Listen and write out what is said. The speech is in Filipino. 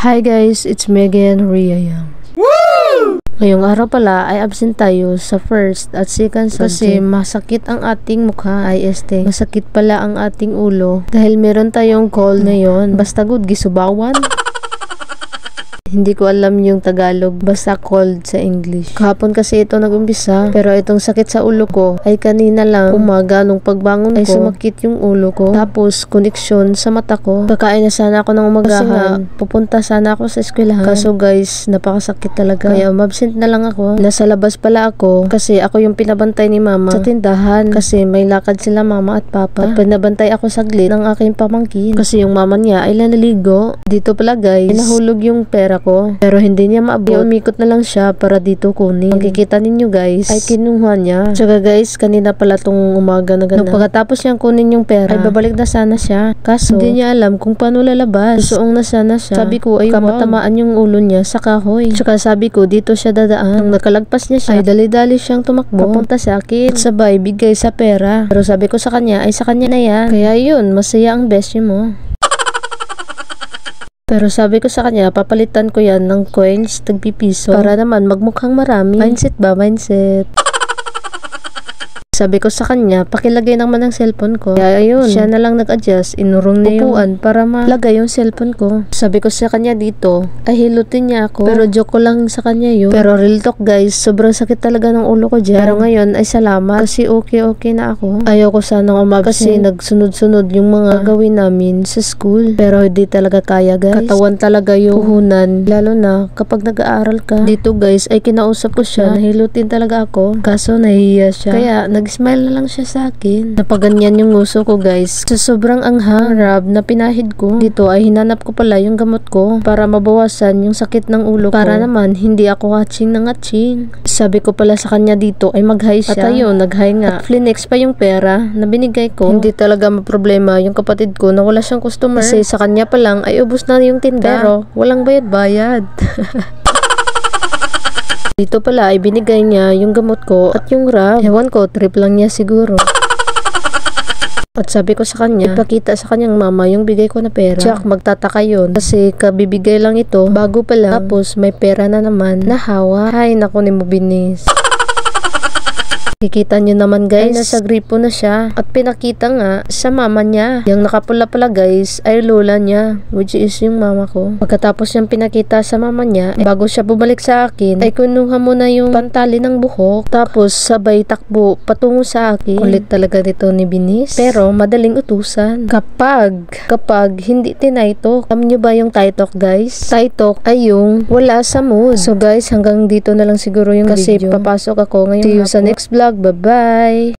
Hi guys, it's me again, Ria Yang. Woo! Ngayong araw pala ay absent tayo sa first at second subject kasi masakit ang ating mukha ay masakit pala ang ating ulo dahil meron tayong call ngayon. Basta good gisubawan. Hindi ko alam yung Tagalog, basta cold sa English. Kahapon kasi ito nag-umpisa, pero itong sakit sa ulo ko ay kanina lang umaga nung pagbangon ko ay sumakit yung ulo ko. Tapos koneksyon sa mata ko. Kakain na sana ako ng umagahan. Pupunta sana ako sa eskwelahan. Kaso guys, napakasakit talaga. Kaya umabsent na lang ako. Nasa labas pala ako kasi ako yung pinabantay ni mama sa tindahan kasi may lakad sila mama at papa. At pinabantay ako saglit ng aking pamangkin kasi yung mama niya ay naliligo. Dito pala guys, nahulog yung pera ko, pero hindi niya maabot. Umikot na lang siya para dito kunin. Makikita ninyo guys, ay kinuha niya. Tsaka guys, kanina pala tong umaga na ganun. Pagkatapos niyang kunin yung pera, ay babalik na sana siya. Kaso, hindi niya alam kung paano lalabas. Suong na sana siya. Sabi ko, ay kamatamaan yung ulo niya sa kahoy. Tsaka sabi ko, dito siya dadaan. Nung nakalagpas niya siya, ay dali-dali siyang tumakbo. Papunta sa akin. At sabay, bigay sa pera. Pero sabi ko sa kanya, ay sa kanya na yan. Kaya yun, masaya ang bestie mo. Pero sabi ko sa kanya, papalitan ko yan ng coins, tagpipiso, para naman magmukhang marami. Mindset ba? Mindset. Sabi ko sa kanya, pakilagay naman ng cellphone ko. Kaya ayun, siya na lang nag-adjust, inurong niya yung upuan para malagay yung cellphone ko. Sabi ko sa kanya dito, ay hilutin niya ako. Pero joke ko lang sa kanya yun. Pero real talk guys, sobrang sakit talaga ng ulo ko dyan. Pero ngayon ay salamat kasi okay na ako. Ayaw ko sanang umabsent kasi nagsunod-sunod yung mga gawin namin sa school. Pero hindi talaga kaya guys. Katawan talaga yung puhunan. Lalo na kapag nag-aaral ka. Dito guys, ay kinausap ko siya. Nahilutin talaga ako. Kaso nahihiya siya. Kaya nag-smile na lang siya sa akin. Napaganyan yung nguso ko guys. Sa sobrang anghang rab na pinahid ko, dito ay hinanap ko pala yung gamot ko para mabawasan yung sakit ng ulo ko. Para naman hindi ako hatching ng hatching. Sabi ko pala sa kanya dito ay mag-high siya. At ayun, nag-high nga. At flinex pa yung pera na binigay ko. Hindi talaga maproblema yung kapatid ko na wala siyang customer. Kasi sa kanya pa lang ay ubos na yung tinda. Pero walang bayad-bayad. Dito pala ay binigay niya yung gamot ko at yung rab. Ewan ko, trip lang niya siguro. At sabi ko sa kanya, ipakita sa kanyang mama yung bigay ko na pera. Tsak, magtataka yun. Kasi kabibigay lang ito, bago pa lang. Tapos may pera na naman na hawa. Ay, naku ni mo binis. Kikita nyo naman guys, ay nasa gripo na siya. At pinakita nga sa mama niya. Yung nakapula pala guys, ay lola niya, which is yung mama ko. Pagkatapos niyang pinakita sa mama niya, bago siya bumalik sa akin, ay kinuha mo na yung pantali ng buhok. Tapos sabay takbo patungo sa akin. Kulit talaga nito ni Binis. Pero madaling utusan. Kapag hindi tinaytok. Alam nyo ba yung taytok guys? Taytok ay yung wala sa mood. So guys, hanggang dito na lang siguro yung video. Kasi papasok ako ngayon. See you sa next vlog. Bye-bye!